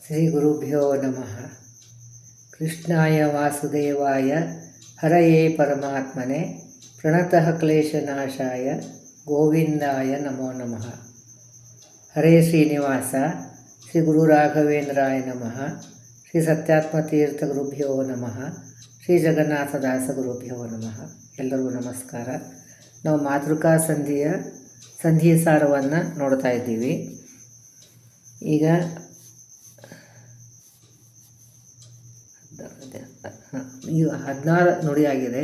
ಶ್ರೀ ಗುರುಭ್ಯೋ ನಮಃ. ಕೃಷ್ಣಾಯ ವಾಸುದೇವಾಯ ಹರಯೇ ಪರಮಾತ್ಮನೆ ಪ್ರಣತಃ ಕ್ಲೇಶನಾಶಾಯ ಗೋವಿಂದಾಯ ನಮೋ ನಮಃ. ಹರೇ ಶ್ರೀನಿವಾಸ ಶ್ರೀ ಗುರು ರಾಘವೇಂದ್ರಾಯ ನಮಃ. ಶ್ರೀ ಸತ್ಯಾತ್ಮತೀರ್ಥ ಗುರುಭ್ಯೋ ನಮಃ. ಶ್ರೀ ಜಗನ್ನಾಥದಾಸ ಗುರುಭ್ಯೋ ನಮಃ. ಎಲ್ಲರಿಗೂ ನಮಸ್ಕಾರ. ನಾವು ಮಾತೃಕಾ ಸಂಧಿಯ ಸಾರವನ್ನು ನೋಡ್ತಾ ಇದ್ದೀವಿ. ಈಗ ಈಗ 16 ನುಡಿಯಾಗಿದೆ.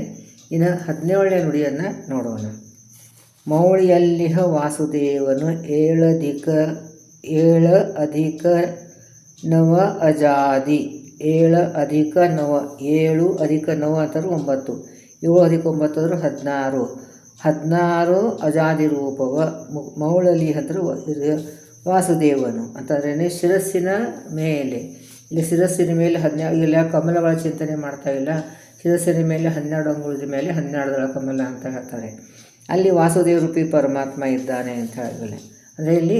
ಇನ್ನು 17ನೇ ನುಡಿಯನ್ನು ನೋಡೋಣ. ಮೌಳಿಯಲ್ಲಿಹ ವಾಸುದೇವನು ಏಳ ಅಧಿಕ ನವ ಅಜಾದಿ. 7 ಅಧಿಕ 9 7 ಅಧಿಕ 9 ಅಂತಂದ್ರೆ 9. 7 ಅಧಿಕ 9 ಅಂದ್ರೆ 16. 16 ಅಜಾದಿ ರೂಪವ ಮೌಳಲಿ ಅಂದ್ರೆ ವಾಸುದೇವನು ಅಂತಂದ್ರೆ ಶಿರಸ್ಸಿನ ಮೇಲೆ. ಇಲ್ಲಿ ಶಿರಸ್ಸಿನ ಮೇಲೆ 12 ಇಲ್ಲ ಕಮಲಗಳ ಚಿಂತನೆ ಮಾಡ್ತಾ ಇಲ್ಲ. ಶಿರಸ್ಸಿನ ಮೇಲೆ 12 ಅಂಗುಳದ ಮೇಲೆ 12 ಕಮಲ ಅಂತ ಹೇಳ್ತಾರೆ. ಅಲ್ಲಿ ವಾಸುದೇವ ರೂಪಿ ಪರಮಾತ್ಮ ಇದ್ದಾನೆ ಅಂತ ಹೇಳಿದ್ರೆ ಅಂದರೆ ಇಲ್ಲಿ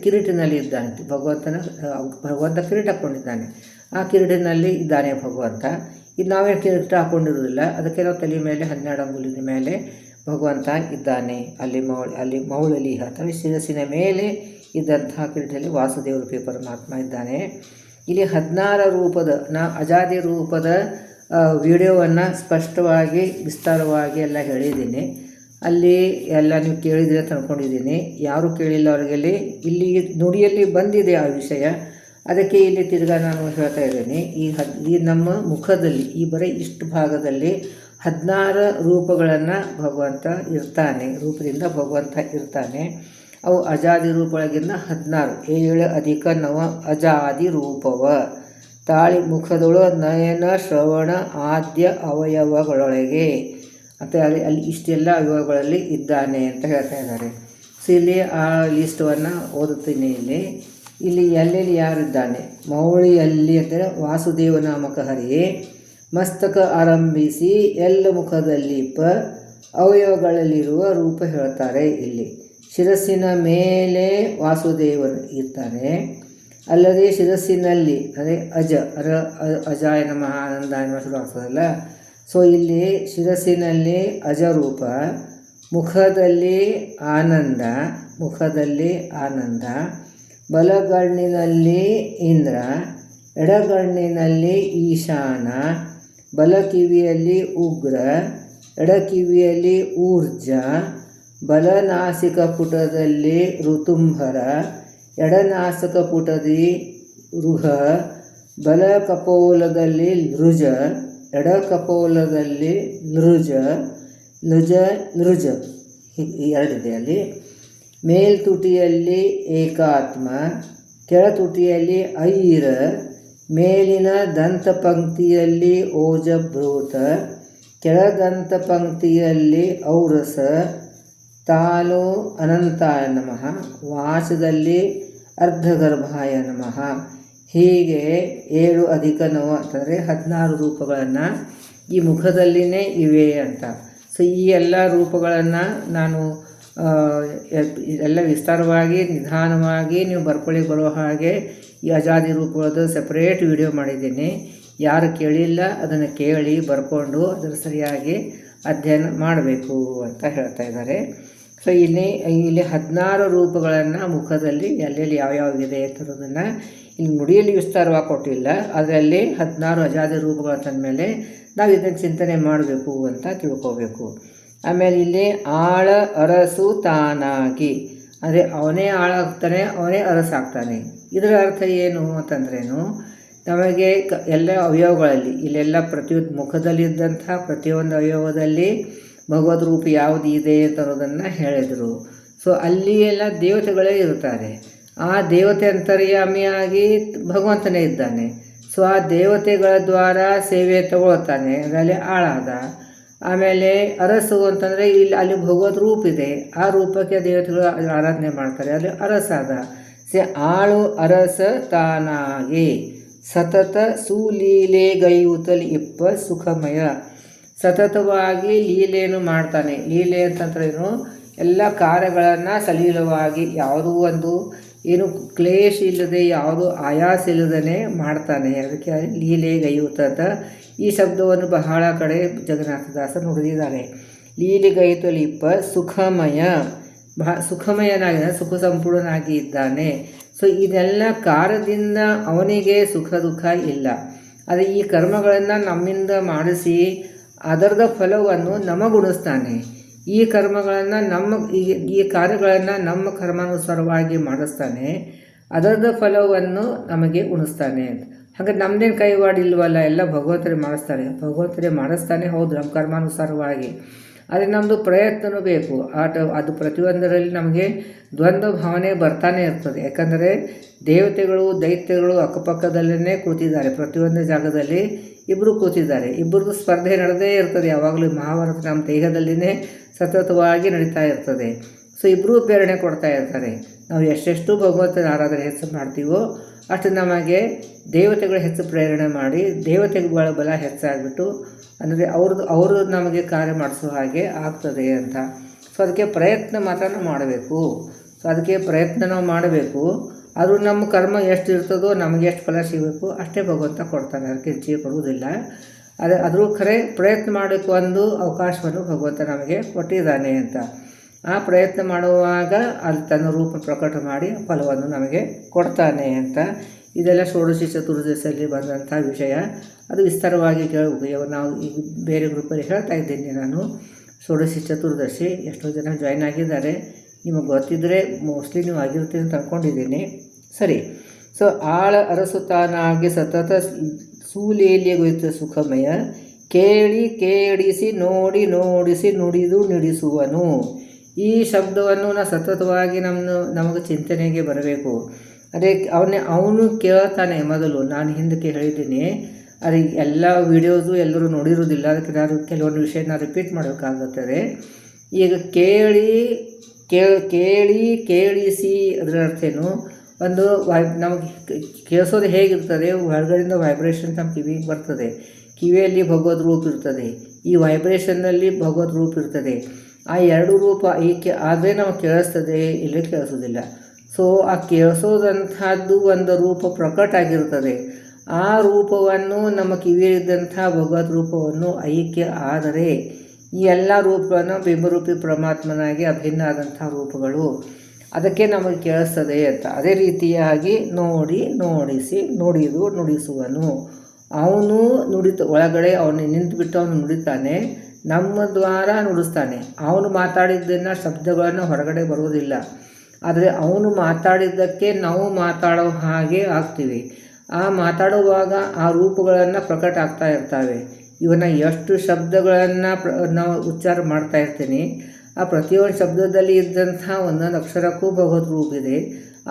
ಕಿರೀಟಿನಲ್ಲಿ ಇದ್ದಾನೆ ಭಗವಂತ ಕಿರೀಟ ಹಾಕ್ಕೊಂಡಿದ್ದಾನೆ. ಆ ಕಿರೀಟಿನಲ್ಲಿ ಇದ್ದಾನೆ ಭಗವಂತ. ಇದು ನಾವೇ ಕಿರೀಟ ಹಾಕ್ಕೊಂಡಿರೋದಿಲ್ಲ, ಅದಕ್ಕೆ ನಾವು ತಲೆ ಮೇಲೆ 12 ಅಂಗುಲದ ಮೇಲೆ ಭಗವಂತ ಇದ್ದಾನೆ. ಅಲ್ಲಿ ಮೌಳಲಿ ಅಥವಾ ಶಿರಸ್ಸಿನ ಮೇಲೆ ಇದ್ದಂತಹ ಕಿರೀಟದಲ್ಲಿ ವಾಸುದೇವ ರೂಪಿ ಪರಮಾತ್ಮ ಇದ್ದಾನೆ. ಇಲ್ಲಿ 16 ರೂಪದ ಅಜಾದಿ ರೂಪದ ವಿಡಿಯೋವನ್ನು ಸ್ಪಷ್ಟವಾಗಿ ವಿಸ್ತಾರವಾಗಿ ಎಲ್ಲ ಹೇಳಿದ್ದೀನಿ. ಅಲ್ಲಿ ಎಲ್ಲ ನೀವು ಕೇಳಿದರೆ ತಂದ್ಕೊಂಡಿದ್ದೀನಿ. ಯಾರು ಕೇಳಿಲ್ಲ ಅವರಿಗೆ ಇಲ್ಲಿ ನುಡಿಯಲ್ಲಿ ಬಂದಿದೆ ಆ ವಿಷಯ, ಅದಕ್ಕೆ ಇಲ್ಲಿ ತಿರ್ಗಾ ನಾನು ಹೇಳ್ತಾ ಇದ್ದೀನಿ. ಈ ನಮ್ಮ ಮುಖದಲ್ಲಿ ಈ ಬರೀ ಇಷ್ಟು ಭಾಗದಲ್ಲಿ 16 ರೂಪಗಳನ್ನು ಭಗವಂತ ಇರ್ತಾನೆ. ರೂಪದಿಂದ ಭಗವಂತ ಇರ್ತಾನೆ. ಅವು ಅಜಾದಿ ರೂಪೊಳಗಿಂದ 16. 7 ಅಧಿಕ 9 ಅಜಾದಿ ರೂಪವ ತಾಳಿ ಮುಖದೊಳು ನಯನ ಶ್ರವಣ ಆದ್ಯ ಅವಯವಗಳೊಳಗೆ ಮತ್ತು ಅಲ್ಲಿ ಇಷ್ಟೆಲ್ಲ ಅವಯವಗಳಲ್ಲಿ ಇದ್ದಾನೆ ಅಂತ ಹೇಳ್ತಾ ಇದ್ದಾರೆ. ಸೊ ಇಲ್ಲಿ ಆ ಲಿಸ್ಟನ್ನು ಓದುತ್ತೀನಿ. ಇಲ್ಲಿ ಎಲ್ಲೆಲ್ಲಿ ಯಾರಿದ್ದಾನೆ. ಮೌಳಿಯಲ್ಲಿ ಅಂದರೆ ವಾಸುದೇವ ನಾಮಕ ಹರಿಯೇ ಮಸ್ತಕ ಆರಂಭಿಸಿ ಎಲ್ಲ ಮುಖದಲ್ಲಿ ಅವಯವಗಳಲ್ಲಿರುವ ರೂಪ ಹೇಳ್ತಾರೆ. ಇಲ್ಲಿ ಶಿರಸ್ಸಿನ ಮೇಲೆ ವಾಸುದೇವನು ಇರ್ತಾನೆ. ಅಲ್ಲದೆ ಶಿರಸ್ಸಿನಲ್ಲಿ ಅಂದರೆ ಅಜಾಯ ನಮಃ ಆನಂದಾಯ ನಮಃ ಶುರು ಆಗ್ತದಲ್ಲ. ಸೊ ಇಲ್ಲಿ ಶಿರಸ್ಸಿನಲ್ಲಿ ಅಜರೂಪ, ಮುಖದಲ್ಲಿ ಆನಂದ, ಬಲಗಣ್ಣಿನಲ್ಲಿ ಇಂದ್ರ, ಎಡಗಣ್ಣಿನಲ್ಲಿ ಈಶಾನ, ಬಲಕಿವಿಯಲ್ಲಿ ಉಗ್ರ, ಎಡಕಿವಿಯಲ್ಲಿ ಊರ್ಜ, ಬಲನಾಸಿಕ ಪುಟದಲ್ಲಿ ಋತುಂಭರ, ಎಡನಾಸಿಕ ಪುಟದಿ ರುಹ, ಬಲ ಕಪೋಲದಲ್ಲಿ ನೃಜ, ಎಡ ಕಪೋಲದಲ್ಲಿ ನೃಜ ಎರಡಿದೆ ಅಲ್ಲಿ. ಮೇಲ್ತುಟಿಯಲ್ಲಿ ಏಕಾತ್ಮ, ಕೆಳತುಟಿಯಲ್ಲಿ ಐರ, ಮೇಲಿನ ದಂತ ಪಂಕ್ತಿಯಲ್ಲಿ ಓಜಭೃತ, ಕೆಳದಂತ ಪಂಕ್ತಿಯಲ್ಲಿ ಔರಸ, ತಾನು ಅನಂತಾಯ ನಮಃ, ವಾಚದಲ್ಲಿ ಅರ್ಧಗರ್ಭಾಯ ನಮಃ. ಹೀಗೆ 7 ಅಧಿಕ 9 ಅಂತಂದರೆ 16 ರೂಪಗಳನ್ನು ಈ ಮುಖದಲ್ಲಿನೇ ಇವೆ ಅಂತ. ಸೊ ಈ ಎಲ್ಲ ರೂಪಗಳನ್ನು ನಾನು ಎಲ್ಲ ವಿಸ್ತಾರವಾಗಿ ನಿಧಾನವಾಗಿ ನೀವು ಬರೋ ಹಾಗೆ ಈ ಅಜಾದಿ ರೂಪಗಳದ್ದು ಸಪ್ರೇಟ್ ವಿಡಿಯೋ ಮಾಡಿದ್ದೀನಿ. ಯಾರು ಕೇಳಿಲ್ಲ ಅದನ್ನು ಕೇಳಿ ಬರ್ಕೊಂಡು ಅದರ ಸರಿಯಾಗಿ ಅಧ್ಯಯನ ಮಾಡಬೇಕು ಅಂತ ಹೇಳ್ತಾ ಇದ್ದಾರೆ. ಸೊ ಇಲ್ಲಿ 16 ರೂಪಗಳನ್ನು ಮುಖದಲ್ಲಿ ಎಲ್ಲೆಲ್ಲಿ ಯಾವ್ಯಾವಿದೆ ಅಂತರೋದನ್ನು ಇಲ್ಲಿ ನುಡಿಯಲ್ಲಿ ವಿಸ್ತಾರವಾಗಿ ಕೊಟ್ಟಿಲ್ಲ. ಅದರಲ್ಲಿ 16 ಅಜಾದಿ ರೂಪಗಳ ತಂದಮೇಲೆ ನಾವು ಇದನ್ನು ಚಿಂತನೆ ಮಾಡಬೇಕು ಅಂತ ತಿಳ್ಕೋಬೇಕು. ಆಮೇಲೆ ಇಲ್ಲಿ ಆಳ ಅರಸು ತಾನಾಗಿ ಅಂದರೆ ಅವನೇ ಆಳಾಗ್ತಾನೆ, ಅವನೇ ಅರಸಾಗ್ತಾನೆ. ಇದರ ಅರ್ಥ ಏನು ಅಂತಂದ್ರೇನು, ನಮಗೆ ಎಲ್ಲ ಅವಯವಗಳಲ್ಲಿ ಇಲ್ಲೆಲ್ಲ ಮುಖದಲ್ಲಿದ್ದಂಥ ಪ್ರತಿಯೊಂದು ಅವಯವದಲ್ಲಿ ಭಗವದ್ ರೂಪ ಯಾವುದು ಇದೆ ಅಂತ ಅನ್ನೋದನ್ನು ಹೇಳಿದರು. ಸೊ ಅಲ್ಲಿ ಎಲ್ಲ ದೇವತೆಗಳೇ ಇರ್ತಾರೆ. ಆ ದೇವತೆ ಅಂತರ್ಯಾಮಿಯಾಗಿ ಭಗವಂತನೇ ಇದ್ದಾನೆ. ಸೊ ಆ ದೇವತೆಗಳ ದ್ವಾರ ಸೇವೆ ತಗೊಳ್ತಾನೆ, ಅದರಲ್ಲಿ ಆಳಾದ. ಆಮೇಲೆ ಅರಸು ಅಂತಂದರೆ ಅಲ್ಲಿ ಭಗವದ್ ರೂಪ ಇದೆ, ಆ ರೂಪಕ್ಕೆ ದೇವತೆಗಳು ಆರಾಧನೆ ಮಾಡ್ತಾರೆ, ಅಲ್ಲಿ ಅರಸಾದ. ಆಳು ಅರಸ ತಾನಾಗಿ ಸತತ ಸುಲೀಲೆಗೈಯುತಲಿ ಸುಖಮಯ. ಸತತವಾಗಿ ಲೀಲೆಯನ್ನು ಮಾಡ್ತಾನೆ. ಲೀಲೆ ಅಂತಂದ್ರೇನು, ಎಲ್ಲ ಕಾರ್ಯಗಳನ್ನು ಸಲೀಲವಾಗಿ ಯಾವುದೂ ಒಂದು ಏನು ಕ್ಲೇಶ ಇಲ್ಲದೆ ಯಾವುದು ಆಯಾಸ ಇಲ್ಲದೇ ಮಾಡ್ತಾನೆ. ಅದಕ್ಕೆ ಲೀಲೆಗೈಯುತ ಈ ಶಬ್ದವನ್ನು ಬಹಳ ಕಡೆ ಜಗನ್ನಾಥದಾಸ ನುಡಿದಿದ್ದಾರೆ. ಲೀಲೆಗೈಯುತ ಲಿಪ್ಪ ಸುಖಮಯ, ಸುಖಮಯನಾಗಿ ಸುಖ ಸಂಪೂರ್ಣನಾಗಿ ಇದ್ದಾನೆ. ಸೊ ಇದೆಲ್ಲ ಕಾರ್ಯದಿಂದ ಅವನಿಗೆ ಸುಖ ದುಃಖ ಇಲ್ಲ. ಆದರೆ ಈ ಕರ್ಮಗಳನ್ನು ನಮ್ಮಿಂದ ಮಾಡಿಸಿ ಅದರದ ಫಲವನ್ನು ನಮಗುಣಿಸ್ತಾನೆ. ಈ ಕರ್ಮಗಳನ್ನು ಈ ಕಾರ್ಯಗಳನ್ನು ನಮ್ಮ ಕರ್ಮಾನುಸಾರವಾಗಿ ಮಾಡಿಸ್ತಾನೆ, ಅದರದ ಫಲವನ್ನು ನಮಗೆ ಉಣಿಸ್ತಾನೆ. ಹಾಗೆ ನಮ್ಮದೇನು ಕೈವಾಡಿಲ್ವಲ್ಲ, ಎಲ್ಲ ಭಗವಂತರೇ ಮಾಡಿಸ್ತಾನೆ. ಹೌದು, ನಮ್ಮ ಕರ್ಮಾನುಸಾರವಾಗಿ. ಆದರೆ ನಮ್ಮದು ಪ್ರಯತ್ನವೂ ಬೇಕು. ಅದು ಪ್ರತಿಯೊಂದರಲ್ಲಿ ನಮಗೆ ದ್ವಂದ್ವ ಭಾವನೆ ಬರ್ತಾನೆ ಇರ್ತದೆ. ಯಾಕಂದರೆ ದೇವತೆಗಳು ದೈತ್ಯಗಳು ಅಕ್ಕಪಕ್ಕದಲ್ಲೇ ಕೂತಿದ್ದಾರೆ. ಪ್ರತಿಯೊಂದು ಜಾಗದಲ್ಲಿ ಇಬ್ಬರು ಕೂತಿದ್ದಾರೆ. ಇಬ್ಬರದ್ದು ಸ್ಪರ್ಧೆ ನಡೆದೇ ಇರ್ತದೆ. ಯಾವಾಗಲೂ ಮಹಾಭಾರತ ನಮ್ಮ ದೇಹದಲ್ಲಿನೇ ಸತತವಾಗಿ ನಡೀತಾ ಇರ್ತದೆ. ಸೊ ಇಬ್ಬರೂ ಪ್ರೇರಣೆ ಕೊಡ್ತಾ ಇರ್ತಾರೆ. ನಾವು ಎಷ್ಟೆಷ್ಟು ಭಗವಂತನ ಆರಾಧನೆ ಹೆಚ್ಚು ಮಾಡ್ತೀವೋ ಅಷ್ಟು ನಮಗೆ ದೇವತೆಗಳು ಹೆಚ್ಚು ಪ್ರೇರಣೆ ಮಾಡಿ ದೇವತೆಗಳ ಬಲ ಹೆಚ್ಚಾಗಿಬಿಟ್ಟು ಅಂದರೆ ಅವರು ನಮಗೆ ಕಾರ್ಯ ಮಾಡಿಸೋ ಹಾಗೆ ಆಗ್ತದೆ ಅಂತ. ಸೊ ಅದಕ್ಕೆ ಪ್ರಯತ್ನ ಮಾತ್ರ ನಾವು ಮಾಡಬೇಕು. ನಾವು ಮಾಡಬೇಕು. ಅದು ನಮ್ಮ ಕರ್ಮ ಎಷ್ಟು ಇರ್ತದೋ ನಮಗೆ ಎಷ್ಟು ಫಲ ಸಿಗಬೇಕು ಅಷ್ಟೇ ಭಗವಂತ ಕೊಡ್ತಾನೆ, ಅದಕ್ಕೆ ಹೆಚ್ಚಿಗೆ ಕೊಡುವುದಿಲ್ಲ. ಅದ್ರ ಖರೆ ಪ್ರಯತ್ನ ಮಾಡೋಕ್ಕೆ ಒಂದು ಅವಕಾಶವನ್ನು ಭಗವಂತ ನಮಗೆ ಕೊಟ್ಟಿದ್ದಾನೆ ಅಂತ. ಆ ಪ್ರಯತ್ನ ಮಾಡುವಾಗ ಅದು ತನ್ನ ರೂಪ ಪ್ರಕಟ ಮಾಡಿ ಫಲವನ್ನು ನಮಗೆ ಕೊಡ್ತಾನೆ ಅಂತ. ಇದೆಲ್ಲ ಷೋಡಶಿ ಚತುರ್ದಶಿಯಲ್ಲಿ ಬಂದಂಥ ವಿಷಯ. ಅದು ವಿಸ್ತಾರವಾಗಿ ಕೇಳಬೇಕು. ನಾವು ಈಗ ಬೇರೆ ಗ್ರೂಪಲ್ಲಿ ಹೇಳ್ತಾ ಇದ್ದೀನಿ ನಾನು. ಷೋಡಶಿ ಚತುರ್ದಶಿ ಎಷ್ಟೋ ಜನ ಜಾಯ್ನ್ ಆಗಿದ್ದಾರೆ. ನಿಮಗೆ ಗೊತ್ತಿದ್ದರೆ ಮೋಸ್ಟ್ಲಿ ನೀವು ಆಗಿರ್ತೀರಿ ಅಂತ ಅಂದ್ಕೊಂಡಿದ್ದೀನಿ. ಸರಿ. ಸೊ ಆಳ ಅರಸುತ್ತಾನಾಗಿ ಸತತ ಸೂಲೇಲಿಯಗೊಳಿತ ಸುಖಮಯ, ಕೇಳಿ ಕೇಳಿಸಿ ನೋಡಿ ನೋಡಿಸಿ ನುಡಿದು ನುಡಿಸುವನು. ಈ ಶಬ್ದವನ್ನು ಸತತವಾಗಿ ನಮಗೆ ಚಿಂತನೆಗೆ ಬರಬೇಕು. ಅದೇ ಅವನು ಕೇಳ್ತಾನೆ. ಮೊದಲು ನಾನು ಹಿಂದಕ್ಕೆ ಹೇಳಿದ್ದೀನಿ, ಅದು ಎಲ್ಲ ವೀಡಿಯೋಸು ಎಲ್ಲರೂ ನೋಡಿರೋದಿಲ್ಲ. ಅದಕ್ಕೆ ನಾನು ಕೆಲವೊಂದು ವಿಷಯನ ರಿಪೀಟ್ ಮಾಡಬೇಕಾಗುತ್ತದೆ. ಈಗ ಕೇಳಿಸಿ ಅದರ ಅರ್ಥ ಏನು? ಒಂದು ನಮಗೆ ಕೇಳಿಸೋದು ಹೇಗಿರ್ತದೆ, ಹೊರಗಡೆಯಿಂದ ವೈಬ್ರೇಷನ್ ನಮ್ಮ ಕಿವಿಗೆ ಬರ್ತದೆ. ಕಿವಿಯಲ್ಲಿ ಭಗವದ್ ರೂಪ ಇರ್ತದೆ, ಈ ವೈಬ್ರೇಷನ್ನಲ್ಲಿ ಭಗವದ್ ರೂಪ ಇರ್ತದೆ. ಆ ಎರಡು ರೂಪ ಆದರೆ ನಮಗೆ ಕೇಳಿಸ್ತದೆ, ಇಲ್ಲೇ ಕೇಳಿಸೋದಿಲ್ಲ. ಸೊ ಆ ಕೇಳಿಸೋದಂಥದ್ದು ಒಂದು ರೂಪ ಪ್ರಕಟ ಆಗಿರ್ತದೆ. ಆ ರೂಪವನ್ನು ನಮ್ಮ ಕಿವಿಯಲ್ಲಿದ್ದಂಥ ಭಗವದ್ ರೂಪವನ್ನು ಐಕ್ಯ ಆದರೆ ಈ ಎಲ್ಲ ರೂಪಗಳನ್ನು ಬಿಂಬರೂಪಿ ಪರಮಾತ್ಮನಾಗಿ ಅಭಿನ್ನ ಆದಂಥ ರೂಪಗಳು, ಅದಕ್ಕೆ ನಮಗೆ ಕೇಳಿಸ್ತದೆ ಅಂತ. ಅದೇ ರೀತಿಯಾಗಿ ನೋಡಿ ನೋಡಿಸಿ ನುಡಿದು ನುಡಿಸುವನು. ಅವನು ಒಳಗಡೆ ಅವನು ನಿಂತುಬಿಟ್ಟು ಅವನು ನುಡಿತಾನೆ, ನಮ್ಮ ದ್ವಾರ ನುಡಿಸ್ತಾನೆ. ಅವನು ಮಾತಾಡಿದ್ದನ್ನು ಶಬ್ದಗಳನ್ನು ಹೊರಗಡೆ ಬರುವುದಿಲ್ಲ, ಆದರೆ ಅವನು ಮಾತಾಡಿದ್ದಕ್ಕೆ ನಾವು ಮಾತಾಡೋ ಹಾಗೆ ಆಗ್ತೀವಿ. ಆ ಮಾತಾಡುವಾಗ ಆ ರೂಪಗಳನ್ನು ಪ್ರಕಟ ಆಗ್ತಾ ಇರ್ತವೆ. ಇವನ್ನ ಎಷ್ಟು ಶಬ್ದಗಳನ್ನು ನಾವು ಉಚ್ಚಾರ ಮಾಡ್ತಾ ಇರ್ತೀನಿ, ಆ ಪ್ರತಿಯೊಂದು ಶಬ್ದದಲ್ಲಿ ಇದ್ದಂಥ ಒಂದೊಂದು ಅಕ್ಷರಕ್ಕೂ ಭಗವದ್ ರೂಪಿದೆ,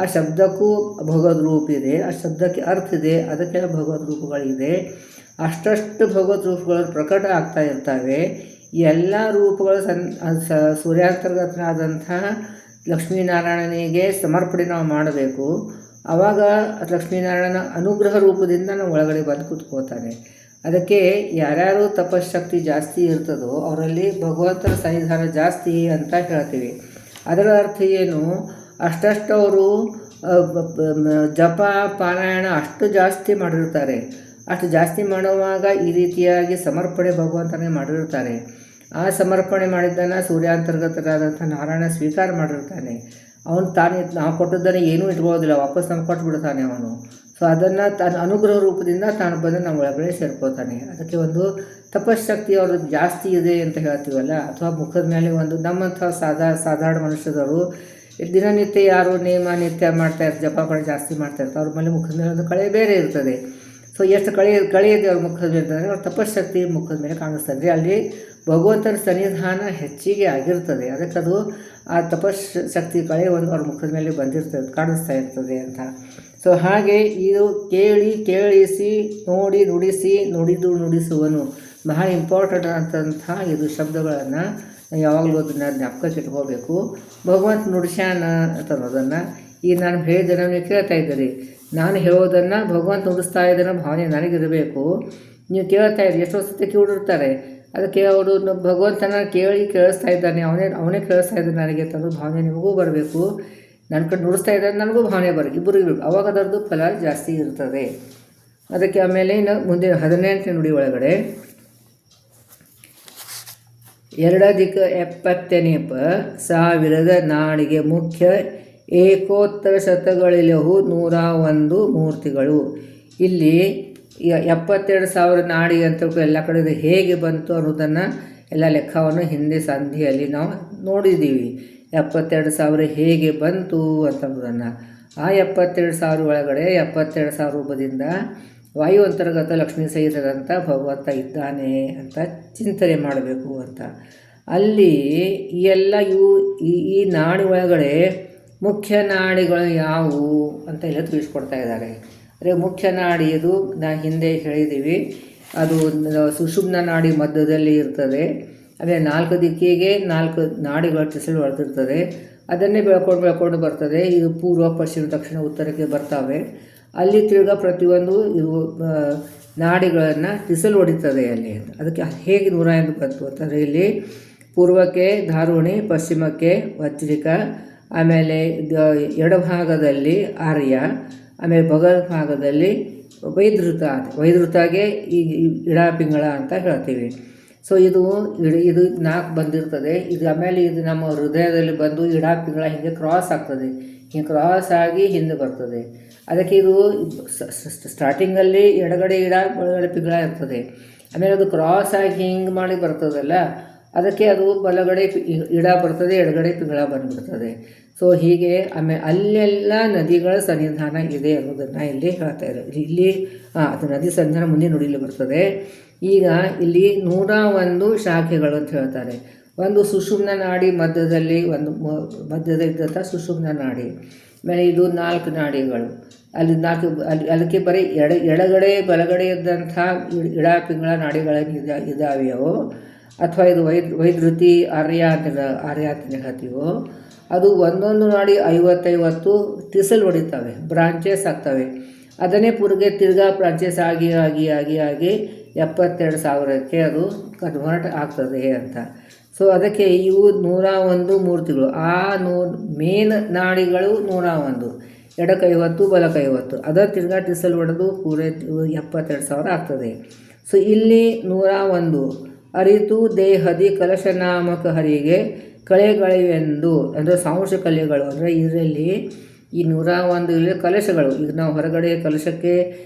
ಆ ಶಬ್ದಕ್ಕೂ ಭಗವದ್ ರೂಪಿದೆ, ಆ ಶಬ್ದಕ್ಕೆ ಅರ್ಥ ಇದೆ, ಅದಕ್ಕೆ ಭಗವದ್ ರೂಪಗಳಿದೆ. ಅಷ್ಟಷ್ಟು ಭಗವದ್ ರೂಪಗಳು ಪ್ರಕಟ ಆಗ್ತಾ ಇರ್ತವೆ. ಎಲ್ಲ ರೂಪಗಳು ಸೂರ್ಯಾಂತರ್ಗತನಾದಂಥ ಲಕ್ಷ್ಮೀನಾರಾಯಣನಿಗೆ ಸಮರ್ಪಣೆ ನಾವು ಮಾಡಬೇಕು. ಆವಾಗ ಲಕ್ಷ್ಮೀನಾರಾಯಣನ ಅನುಗ್ರಹ ರೂಪದಿಂದ ನಾವು ಒಳಗಡೆ ಬಂದು ಕೂತ್ಕೋತಾನೆ. ಅದಕ್ಕೆ ಯಾರ್ಯಾರು ತಪಶಕ್ತಿ ಜಾಸ್ತಿ ಇರ್ತದೋ ಅವರಲ್ಲಿ ಭಗವಂತನ ಸನ್ನಿಧಾನ ಜಾಸ್ತಿ ಅಂತ ಹೇಳ್ತೀವಿ. ಅದರ ಅರ್ಥ ಏನು? ಅಷ್ಟಷ್ಟು ಅವರು ಜಪ ಪಾರಾಯಣ ಅಷ್ಟು ಜಾಸ್ತಿ ಮಾಡಿರ್ತಾರೆ. ಅಷ್ಟು ಜಾಸ್ತಿ ಮಾಡುವಾಗ ಈ ರೀತಿಯಾಗಿ ಸಮರ್ಪಣೆ ಭಗವಂತನೇ ಮಾಡಿರ್ತಾರೆ. ಆ ಸಮರ್ಪಣೆ ಮಾಡಿದ್ದನ್ನು ಸೂರ್ಯಾಂತರ್ಗತರಾದಂಥ ನಾರಾಯಣ ಸ್ವೀಕಾರ ಮಾಡಿರ್ತಾನೆ. ಅವನು ನಾವು ಕೊಟ್ಟದ್ದನ್ನು ಏನೂ ಇಟ್ಕೊಳ್ಳೋದಿಲ್ಲ, ವಾಪಸ್ ನಮ್ಗೆ ಕೊಟ್ಬಿಡ್ತಾನೆ ಅವನು. ಸೊ ಅದನ್ನು ತನ್ನ ಅನುಗ್ರಹ ರೂಪದಿಂದ ತಾನು ಬಂದು ನಮ್ಮ ಒಳಗಡೆ ಸೇರ್ಕೋತಾನೆ. ಅದಕ್ಕೆ ಒಂದು ತಪಶಕ್ತಿ ಅವ್ರದ್ದು ಜಾಸ್ತಿ ಇದೆ ಅಂತ ಹೇಳ್ತೀವಲ್ಲ, ಅಥವಾ ಮುಖದ ಮೇಲೆ ಒಂದು ನಮ್ಮಂಥ ಸಾಧಾರಣ ಮನುಷ್ಯದವರು ದಿನನಿತ್ಯ ಯಾರು ನೇಮ ನಿತ್ಯ ಮಾಡ್ತಾಯಿರ್ತಾರೆ, ಜಪ ಜಾಸ್ತಿ ಮಾಡ್ತಾಯಿರ್ತಾರೆ, ಅವ್ರ ಮೇಲೆ ಮುಖದ ಮೇಲೆ ಒಂದು ಕಳೆ ಬೇರೆ ಇರ್ತದೆ. ಸೊ ಎಷ್ಟು ಕಳೆ ಇದೆ ಅವ್ರ ಮುಖದ ಮೇಲೆ ಅಂತಂದರೆ ಅವ್ರ ತಪಶಕ್ತಿ ಮುಖದ ಮೇಲೆ ಕಾಣಿಸ್ತದೆ. ಅಲ್ಲಿ ಭಗವಂತನ ಸನ್ನಿಧಾನ ಹೆಚ್ಚಿಗೆ ಆಗಿರ್ತದೆ. ಅದಕ್ಕದು ಆ ತಪಶಕ್ತಿ ಕಳೆ ಒಂದು ಅವ್ರ ಮುಖದ ಮೇಲೆ ಬಂದಿರ್ತದೆ, ಕಾಣಿಸ್ತಾ ಇರ್ತದೆ ಅಂತ. ಸೊ ಹಾಗೆ ಇದು ಕೇಳಿಸಿ ನೋಡಿ ನುಡಿಸಿ ನುಡಿದು ನುಡಿಸುವನು ಬಹಳ ಇಂಪಾರ್ಟೆಂಟ್ ಅಂತಂಥ ಇದು ಶಬ್ದಗಳನ್ನು ಯಾವಾಗಲೂ ಅದನ್ನು ಜ್ಞಾಪಕಕ್ಕೆ ಇಟ್ಕೋಬೇಕು. ಭಗವಂತ ನುಡಿಸ್ಯಾನ ಅಂತ ಅನ್ನೋದನ್ನು ಈಗ ನಾನು ಹೇಳಿದ್ದನ್ನು ನೀವು ಕೇಳ್ತಾ ಇದ್ದೀರಿ. ನಾನು ಹೇಳೋದನ್ನು ಭಗವಂತ ನುಡಿಸ್ತಾ ಇದ್ದಾನೋ ಭಾವನೆ ನನಗಿರಬೇಕು. ನೀವು ಕೇಳ್ತಾ ಇದ್ದೀರಿ, ಎಷ್ಟೋ ಸತಿ ಕಿವಿಡಿರ್ತಾರೆ. ಅದಕ್ಕೆ ಅವರು ಭಗವಂತನ ಕೇಳಿಸ್ತಾ ಇದ್ದಾನೆ, ಅವನೇ ಕೇಳಿಸ್ತಾ ಇದ್ದಾನೆ ನನಗೆ ತಂದು ಭಾವನೆ ನಿಮಗೂ ಬರಬೇಕು. ನನ್ನ ಕಡೆ ನುಡಿಸ್ತಾ ಇದ್ದಾರೆ, ನನಗೂ ಭಾವನೆ ಬರುತ್ತೆ, ಇಬ್ಬರಿಗೂ ಅವಾಗ ಅದರದ್ದು ಫಲ ಜಾಸ್ತಿ ಇರ್ತದೆ. ಅದಕ್ಕೆ ಆಮೇಲೆ ಇನ್ನು ಮುಂದೆ 18ನೇ ನುಡಿ ಒಳಗಡೆ 2 + 70 ನಾಡಿಗೆ ಮುಖ್ಯ ಏಕೋತ್ತರ ಶತಗಳಿಲವು 101 ಮೂರ್ತಿಗಳು. ಇಲ್ಲಿ 72,000 ನಾಡಿ ಅಂತ ಎಲ್ಲ ಕಡೆ ಹೇಗೆ ಬಂತು ಅನ್ನೋದನ್ನು ಎಲ್ಲ ಲೆಕ್ಕವನ್ನು ಹಿಂದೆ ಸಂಧಿಯಲ್ಲಿ ನಾವು ನೋಡಿದ್ದೀವಿ. 72,000 ಹೇಗೆ ಬಂತು ಅಂತನ್ನೋದನ್ನು. ಆ 72,000 ಒಳಗಡೆ 72,000 ರೂಪದಿಂದ ವಾಯು ಅಂತರ್ಗತ ಲಕ್ಷ್ಮೀ ಸಹಿತದಂಥ ಭಗವಂತ ಇದ್ದಾನೆ ಅಂತ ಚಿಂತನೆ ಮಾಡಬೇಕು ಅಂತ. ಅಲ್ಲಿ ಎಲ್ಲ ಈ ನಾಡಿ ಒಳಗಡೆ ಮುಖ್ಯ ನಾಡಿಗಳು ಯಾವುವು ಅಂತ ಎಲ್ಲ ತಿಳಿಸ್ಕೊಡ್ತಾ ಇದ್ದಾರೆ. ಅಂದರೆ ಮುಖ್ಯ ನಾಡಿ ಇದು ಹಿಂದೆ ಹೇಳಿದ್ದೀವಿ, ಅದು ಸುಷುಮ್ನ ನಾಡಿ ಮಧ್ಯದಲ್ಲಿ ಇರ್ತದೆ. ಅಂದರೆ 4 ದಿಕ್ಕಿಗೆ 4 ನಾಡಿಗಳ ಟಿಸಲು ಹೊಡೆದಿರ್ತದೆ. ಅದನ್ನೇ ಬೆಳ್ಕೊಂಡು ಬರ್ತದೆ. ಇದು ಪೂರ್ವ, ಪಶ್ಚಿಮ, ದಕ್ಷಿಣ, ಉತ್ತರಕ್ಕೆ ಬರ್ತವೆ. ಅಲ್ಲಿ ತಿರ್ಗಾ ಪ್ರತಿಯೊಂದು ಇದು ನಾಡಿಗಳನ್ನು ಟಿಸಲು ಹೊಡಿತದೆ ಅಲ್ಲಿ. ಅದಕ್ಕೆ ಹೇಗೆ 101 ಬಂತು ಅಂತಂದರೆ ಇಲ್ಲಿ ಪೂರ್ವಕ್ಕೆ ಧಾರುಣಿ, ಪಶ್ಚಿಮಕ್ಕೆ ವಜ್ರಿಕ, ಆಮೇಲೆ ಎಡಭಾಗದಲ್ಲಿ ಆರ್ಯ, ಆಮೇಲೆ ಭಾಗದಲ್ಲಿ ವೈದೃತಾಗೆ ಈ ಇಡಾಪಿಂಗಳ ಅಂತ ಹೇಳ್ತೀವಿ. ಸೊ ಇದು 4 ಬಂದಿರ್ತದೆ. ಇದು ಆಮೇಲೆ ಇದು ನಮ್ಮ ಹೃದಯದಲ್ಲಿ ಬಂದು ಇಡಾಪಿಂಗಳ ಹಿಂಗೆ ಕ್ರಾಸ್ ಆಗ್ತದೆ, ಹಿಂಗೆ ಕ್ರಾಸ್ ಆಗಿ ಹಿಂದೆ ಬರ್ತದೆ. ಅದಕ್ಕೆ ಇದು ಸ್ಟಾರ್ಟಿಂಗಲ್ಲಿ ಎಡಗಡೆ ಬಲಗಡೆ ಪಿಂಗಳ ಇರ್ತದೆ. ಆಮೇಲೆ ಅದು ಕ್ರಾಸ್ ಆಗಿ ಹಿಂಗೆ ಮಾಡಿ ಬರ್ತದಲ್ಲ, ಅದಕ್ಕೆ ಅದು ಬಲಗಡೆ ಇಡ ಬರ್ತದೆ, ಎಡಗಡೆ ಪಿಂಗಳ ಬಂದುಬಿಡ್ತದೆ. ಸೊ ಹೀಗೆ ಆಮೇಲೆ ಅಲ್ಲೆಲ್ಲ ನದಿಗಳ ಸನ್ನಿಧಾನ ಇದೆ ಅನ್ನೋದನ್ನು ಇಲ್ಲಿ ಹೇಳ್ತಾ ಇದ್ದಾರೆ. ಇಲ್ಲಿ ಅದು ನದಿ ಸನ್ನಿಧಾನ ಮುಂದೆ ನುಡಿಲಿ ಬರ್ತದೆ. ಈಗ ಇಲ್ಲಿ 101 ಶಾಖೆಗಳು ಅಂತ ಹೇಳ್ತಾರೆ. ಒಂದು ಸುಷುಮ್ನ ನಾಡಿ ಮಧ್ಯದಲ್ಲಿ, ಮಧ್ಯದಲ್ಲಿದ್ದಂಥ ಸುಷುಮ್ನ ನಾಡಿ. ಆಮೇಲೆ ಇದು 4 ನಾಡಿಗಳು. ಅಲ್ಲಿ 4 ಅದಕ್ಕೆ ಬರೀ ಎಡಗಡೆ ಬಲಗಡೆ ಇದ್ದಂಥ ಇಡಾಪಿಂಗಳ ನಾಡಿಗಳೇನು ಇದಾವೆಯೋ, ಅಥವಾ ಇದು ವೈದೃತಿ ಆರ್ಯ ಅಂತ ಹೇಳ್ತೀವೋ, ಅದು ಒಂದೊಂದು ನಾಡಿ 50 ಟಿಸಲ್ ಹೊಡಿತವೆ, ಬ್ರಾಂಚಸ್ ಆಗ್ತವೆ. ಅದನ್ನೇ ತಿರ್ಗಾ ಬ್ರಾಂಚಸ್ ಆಗಿ 72,000ಕ್ಕೆ ಅದು ಕನ್ವರ್ಟ್ ಆಗ್ತದೆ ಅಂತ. ಸೊ ಅದಕ್ಕೆ ಇವು 101 ಮೂರ್ತಿಗಳು. ಆ ಮೇನ್ ನಾಡಿಗಳು 101, ಎಡಕ್ಕೆ 50, ಬಲಕ್ಕೆ 50. ಅದರ ತಿರ್ಗಾ ಟಿಸಲ್ ಹೊಡೆದು ಪೂರೈ 72,000 ಆಗ್ತದೆ. ಸೊ ಇಲ್ಲಿ 101 ಅರಿತು ದೇಹದಿ ಕಲಶನಾಮಕ ಹರಿಗೆ ಕಳೆಗಳಿವೆಂದು, ಅಂದರೆ ಸಾಂಶ ಕಲೆಗಳು. ಅಂದರೆ ಇದರಲ್ಲಿ ಈ 101 ಇಲ್ಲಿ ಕಲಶಗಳು. ಈಗ ನಾವು ಹೊರಗಡೆ ಕಲಶಕ್ಕೆ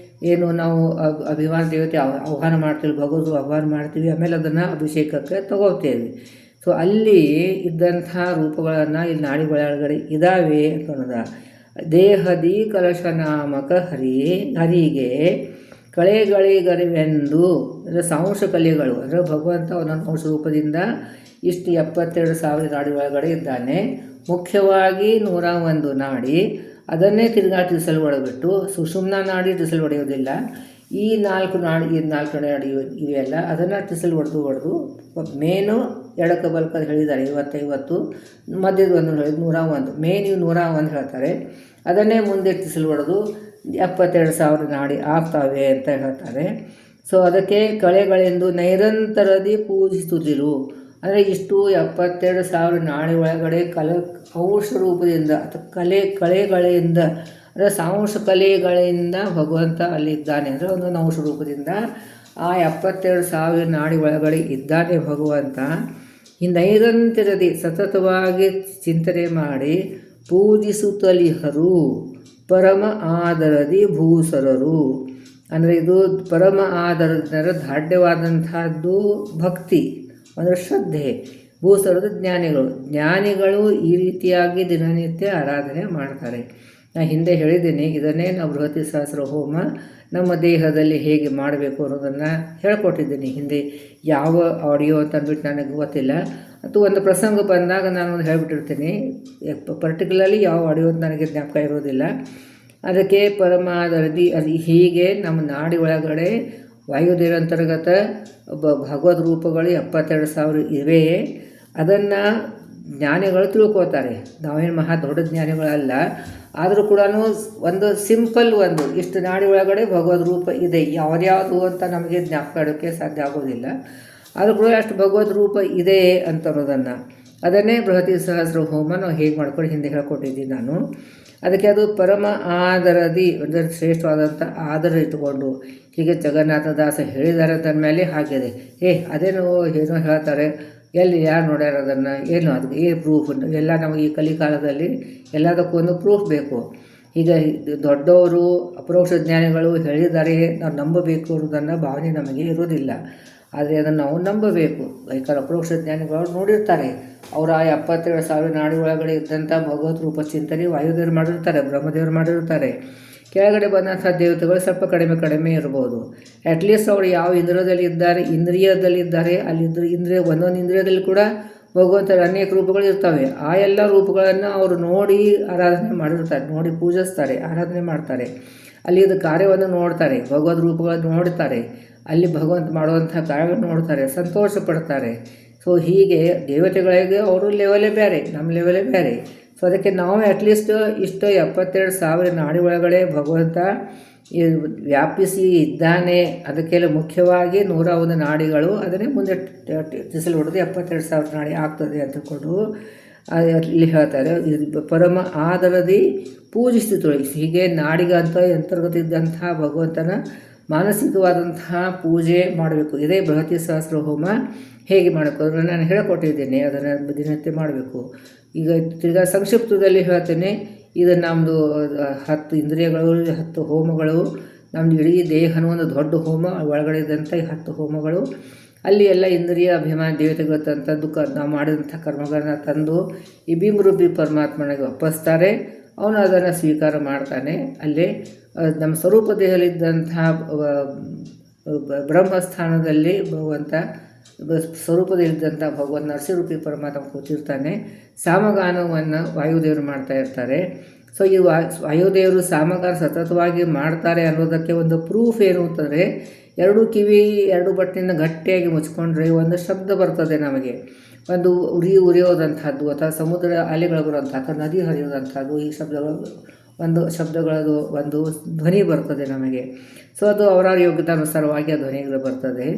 ಏನು ನಾವು ಅಭಿಮಾನ ದೇವತೆ ಆಹ್ವಾನ ಮಾಡ್ತೀವಿ, ಭಗವಂತ ಆಹ್ವಾನ ಮಾಡ್ತೀವಿ, ಆಮೇಲೆ ಅದನ್ನು ಅಭಿಷೇಕಕ್ಕೆ ತಗೋತೇವೆ. ಸೊ ಅಲ್ಲಿ ಇದ್ದಂಥ ರೂಪಗಳನ್ನು ಇಲ್ಲಿ ನಾಡಿಗಳೊಳಗಡೆ ಇದ್ದಾವೆ ಅನ್ನೋದ. ದೇಹದಿ ಕಲಶನಾಮಕ ಹರಿಗೆ ಕಳೆಗಳಿಗರಿವೆಂದು, ಅಂದರೆ ಸಾಂಶ ಕಲೆಗಳು. ಅಂದರೆ ಭಗವಂತ ಒಂದೊಂದು ಅಂಶ ರೂಪದಿಂದ ಇಷ್ಟು 72,000 ನಾಡಿ ಒಳಗಡೆ ಇದ್ದಾನೆ. ಮುಖ್ಯವಾಗಿ 101 ನಾಡಿ, ಅದನ್ನೇ ತಿರ್ಗಾ ಟಿಸಲ್ ಹೊಡೆಬಿಟ್ಟು ಸುಷುಮ್ನ ನಾಡಿ ಟಿಸಲ್ ಹೊಡೆಯೋದಿಲ್ಲ. ಈ 4 ನಾಡಿ ಇವೆಲ್ಲ ಅದನ್ನು ಟಿಸಲ್ ಹೊಡೆದು ಮೇನು ಎಡಕ್ಕೆ ಬಲಕ್ಕೆ ಹೇಳಿದ್ದಾರೆ 50, ಮಧ್ಯದ ಒಂದು 101, ಮೇನ್ ಇವು 101 ಹೇಳ್ತಾರೆ. ಅದನ್ನೇ ಮುಂದೆ ಟಿಸಲ್ ಹೊಡೆದು 72,000 ನಾಡಿ ಆಗ್ತವೆ ಅಂತ ಹೇಳ್ತಾರೆ. ಸೊ ಅದಕ್ಕೆ ಕಳೆಗಳೆಂದು ನೈರಂತರದಿ ಪೂಜಿಸುತ್ತಿರು. ಅಂದರೆ ಇಷ್ಟು 72,000 ನಾಡಿ ಒಳಗಡೆ ಅಂಶ ರೂಪದಿಂದ ಅಥವಾ ಕಳೆಗಳಿಂದ, ಅಂದರೆ ಸಾಂಶ ಕಲೆಗಳಿಂದ ಭಗವಂತ ಅಲ್ಲಿದ್ದಾನೆ. ಅಂದರೆ ಒಂದೊಂದು ಅಂಶ ರೂಪದಿಂದ ಆ 72,000 ನಾಡಿ ಒಳಗಡೆ ಇದ್ದಾನೆ ಭಗವಂತ. ಈ ನೈರಂತರದಿ ಸತತವಾಗಿ ಚಿಂತನೆ ಮಾಡಿ ಪೂಜಿಸುತ್ತಲಿಹರು ಪರಮ ಆದರದಿ ಭೂಸರರು. ಅಂದರೆ ಇದು ಪರಮ ಆದರದ ದಾಢ್ಯವಾದಂಥದ್ದು ಭಕ್ತಿ, ಅಂದರೆ ಶ್ರದ್ಧೆ. ಭೂಸರದ ಜ್ಞಾನಿಗಳು ಈ ರೀತಿಯಾಗಿ ದಿನನಿತ್ಯ ಆರಾಧನೆ ಮಾಡ್ತಾರೆ. ನಾನು ಹಿಂದೆ ಹೇಳಿದ್ದೀನಿ, ಇದನ್ನೇ ನಾವು ಬೃಹತಿ ಸಹಸ್ರ ಹೋಮ ನಮ್ಮ ದೇಹದಲ್ಲಿ ಹೇಗೆ ಮಾಡಬೇಕು ಅನ್ನೋದನ್ನು ಹೇಳ್ಕೊಟ್ಟಿದ್ದೀನಿ ಹಿಂದೆ. ಯಾವ ಆಡಿಯೋ ಅಂತ ಅಂದ್ಬಿಟ್ಟು ನನಗೆ ಗೊತ್ತಿಲ್ಲ, ಅಥವಾ ಒಂದು ಪ್ರಸಂಗ ಬಂದಾಗ ನಾನು ಒಂದು ಹೇಳಿಬಿಟ್ಟಿರ್ತೀನಿ. ಪರ್ಟಿಕ್ಯುಲರ್ಲಿ ಯಾವ ಆಡಿಯೋ ಅಂತ ನನಗೆ ಜ್ಞಾಪಕ ಇರೋದಿಲ್ಲ. ಅದಕ್ಕೆ ಪರಮಾದರದಿ ಅದು ಹೀಗೆ ನಮ್ಮ ನಾಡಿ ಒಳಗಡೆ ವಾಯುದೇವಂತರ್ಗತ ಭಗವದ್ ರೂಪಗಳು 72,000 ಇವೆ. ಅದನ್ನು ಜ್ಞಾನಿಗಳು ತಿಳ್ಕೋತಾರೆ. ನಾವೇನು ಮಹಾ ದೊಡ್ಡ ಜ್ಞಾನಿಗಳಲ್ಲ, ಆದರೂ ಕೂಡ ಒಂದು ಸಿಂಪಲ್ ಇಷ್ಟು ನಾಡಿ ಒಳಗಡೆ ಭಗವದ್ ರೂಪ ಇದೆ, ಯಾವ್ದ್ಯಾವುದು ಅಂತ ನಮಗೆ ಜ್ಞಾಪಕ ಇಡೋಕ್ಕೆ ಸಾಧ್ಯ ಆಗೋದಿಲ್ಲ. ಆದರೂ ಕೂಡ ಅಷ್ಟು ಭಗವದ್ ರೂಪ ಇದೆ ಅಂತ ಅನ್ನೋದನ್ನು ಅದನ್ನೇ ಬೃಹತಿ ಸಹಸ್ರ ಹೋಮ ನಾವು ಹೇಗೆ ಮಾಡ್ಕೊಂಡು ಹಿಂದೆ ಹೇಳ್ಕೊಟ್ಟಿದ್ದೀನಿ ನಾನು. ಅದಕ್ಕೆ ಅದು ಪರಮ ಆದರದಿ ಅಂದರೆ ಶ್ರೇಷ್ಠವಾದಂಥ ಆದರ ಇಟ್ಟುಕೊಂಡು ಹೀಗೆ ಜಗನ್ನಾಥದಾಸ ಹೇಳಿದ್ದಾರೆ ಅದರ ಮೇಲೆ ಹಾಗಿದೆ. ಅದೇನೋ ಏನೋ ಹೇಳ್ತಾರೆ, ಎಲ್ಲಿ ಯಾರು ನೋಡ್ಯಾರ ಅದನ್ನು, ಏನು ಅದಕ್ಕೆ ಪ್ರೂಫ್ ಎಲ್ಲ ನಮಗೆ ಈ ಕಲಿಕಾಲದಲ್ಲಿ ಎಲ್ಲದಕ್ಕೂ ಒಂದು ಪ್ರೂಫ್ ಬೇಕು. ಈಗ ದೊಡ್ಡವರು ಅಪರೋಕ್ಷ ಜ್ಞಾನಿಗಳು ಹೇಳಿದ್ದಾರೆ ನಾವು ನಂಬಬೇಕು ಅನ್ನೋದನ್ನು ಭಾವನೆ ನಮಗೆ ಇರೋದಿಲ್ಲ. ಆದರೆ ಅದನ್ನು ನಾವು ನಂಬಬೇಕು. ಯಾಕಂದ್ರೆ ಅಪರೋಕ್ಷ ಜ್ಞಾನಿಗಳು ನೋಡಿರ್ತಾರೆ, ಅವರ 72,000 ನಾಡಿ ಒಳಗಡೆ ಇದ್ದಂಥ ಭಗವತ್ ರೂಪ ಚಿಂತನೆ ವಾಯುದೇವರು ಮಾಡಿರ್ತಾರೆ, ಬ್ರಹ್ಮದೇವರು ಮಾಡಿರ್ತಾರೆ. ಕೆಳಗಡೆ ಬಂದಂಥ ದೇವತೆಗಳು ಸ್ವಲ್ಪ ಕಡಿಮೆ ಇರ್ಬೋದು. ಅಟ್ಲೀಸ್ಟ್ ಅವರು ಯಾವ ಇಂದ್ರಿಯದಲ್ಲಿದ್ದಾರೆ ಅಲ್ಲಿ ಒಂದೊಂದು ಇಂದ್ರಿಯದಲ್ಲಿ ಕೂಡ ಭಗವಂತರ ಅನೇಕ ರೂಪಗಳು ಇರ್ತವೆ. ಆ ಎಲ್ಲ ರೂಪಗಳನ್ನು ಅವರು ನೋಡಿ ಆರಾಧನೆ ಮಾಡಿರ್ತಾರೆ, ನೋಡಿ ಪೂಜಿಸ್ತಾರೆ, ಆರಾಧನೆ ಮಾಡ್ತಾರೆ. ಅಲ್ಲಿ ಇದು ಕಾರ್ಯವನ್ನು ನೋಡ್ತಾರೆ, ಭಗವದ್ ರೂಪಗಳನ್ನು ನೋಡ್ತಾರೆ, ಅಲ್ಲಿ ಭಗವಂತ ಮಾಡುವಂಥ ಕಾರ್ಯಗಳನ್ನು ನೋಡ್ತಾರೆ, ಸಂತೋಷ ಪಡ್ತಾರೆ. ಸೊ ಹೀಗೆ ದೇವತೆಗಳಿಗೆ ಅವರು ಲೆವೆಲೇ ಬೇರೆ, ನಮ್ಮ ಲೆವೆಲೇ ಬೇರೆ. ಸೊ ಅದಕ್ಕೆ ನಾವು ಅಟ್ಲೀಸ್ಟ್ ಇಷ್ಟು 72,000 ನಾಡಿ ಒಳಗಡೆ ಭಗವಂತ ವ್ಯಾಪಿಸಿ ಇದ್ದಾನೆ. ಅದಕ್ಕೆಲ್ಲ ಮುಖ್ಯವಾಗಿ 101 ನಾಡಿಗಳು ಅದನ್ನೇ ಮುಂದೆ ತಿಸಲು ಹೊಡೆದು 72,000 ನಾಡಿ ಆಗ್ತದೆ ಅಂತಕೊಂಡು ಇಲ್ಲಿ ಹೇಳ್ತಾರೆ. ಪರಮ ಆದರದಿ ಪೂಜಿಸ್ತಿತ್ತು. ಹೀಗೆ ನಾಡಿಗಂತ ಅಂತರ್ಗತ ಇದ್ದಂಥ ಭಗವಂತನ ಮಾನಸಿಕವಾದಂತಹ ಪೂಜೆ ಮಾಡಬೇಕು. ಇದೇ ಬೃಹತಿ ಸಹಸ್ರ ಹೋಮ ಹೇಗೆ ಮಾಡಬೇಕು ಅದನ್ನು ನಾನು ಹೇಳಿಕೊಟ್ಟಿದ್ದೇನೆ. ಅದನ್ನು ದಿನನಿತ್ಯ ಮಾಡಬೇಕು. ಈಗ ತಿರ್ಗಾ ಸಂಕ್ಷಿಪ್ತದಲ್ಲಿ ಹೇಳ್ತೇನೆ. ಇದು ನಮ್ಮದು 10 ಇಂದ್ರಿಯಗಳು, 10 ಹೋಮಗಳು, ನಮ್ಮದು ಇಡೀ ದೇಹನ ಒಂದು ದೊಡ್ಡ ಹೋಮ, ಒಳಗಡೆ ಇದ್ದಂಥ 10 ಹೋಮಗಳು. ಅಲ್ಲಿ ಎಲ್ಲ ಇಂದ್ರಿಯ ಅಭಿಮಾನ ದೇವತೆಗಳು ತಂತದ್ದು ನಾವು ಮಾಡಿದಂಥ ಕರ್ಮಗಳನ್ನ ತಂದು ಈ ಬಿಂಬರೂಪಿ ಪರಮಾತ್ಮನಿಗೆ ಒಪ್ಪಿಸ್ತಾರೆ. ಅವನು ಅದನ್ನು ಸ್ವೀಕಾರ ಮಾಡ್ತಾನೆ. ಅಲ್ಲಿ ನಮ್ಮ ಸ್ವರೂಪ ದೇಹದಲ್ಲಿದ್ದಂತಹ ಬ್ರಹ್ಮಸ್ಥಾನದಲ್ಲಿ ಭಗವಂತ ಸ್ವರೂಪದಲ್ಲಿದ್ದಂಥ ಭಗವಂತ ನರಸಿಂಹರೂಪಿ ಪರಮಾತ್ಮ ಕೂತಿರ್ತಾನೆ. ಸಾಮಗಾನವನ್ನು ವಾಯುದೇವರು ಮಾಡ್ತಾ ಇರ್ತಾರೆ. ಸೊ ಈ ವಾಯುದೇವರು ಸಾಮಗಾನ ಸತತವಾಗಿ ಮಾಡ್ತಾರೆ ಅನ್ನೋದಕ್ಕೆ ಒಂದು ಪ್ರೂಫ್ ಏನು ಅಂತಂದರೆ, 2 ಕಿವಿ 2 ಬಟ್ಟೆಯಿಂದ ಗಟ್ಟಿಯಾಗಿ ಮುಚ್ಕೊಂಡ್ರೆ ಒಂದು ಶಬ್ದ ಬರ್ತದೆ ನಮಗೆ. ಒಂದು ಉರಿಯೋದಂಥದ್ದು ಅಥವಾ ಸಮುದ್ರ ಅಲೆಗಳು ಬರುವಂಥದ್ದು ಅಥವಾ ನದಿ ಹರಿಯೋದಂಥದ್ದು, ಈ ಶಬ್ದಗಳದು ಒಂದು ಧ್ವನಿ ಬರ್ತದೆ ನಮಗೆ. ಸೊ ಅದು ಅವರ ಯೋಗ್ಯತಾನುಸಾರವಾಗಿ ಆ ಧ್ವನಿಗಳು ಬರ್ತದೆ.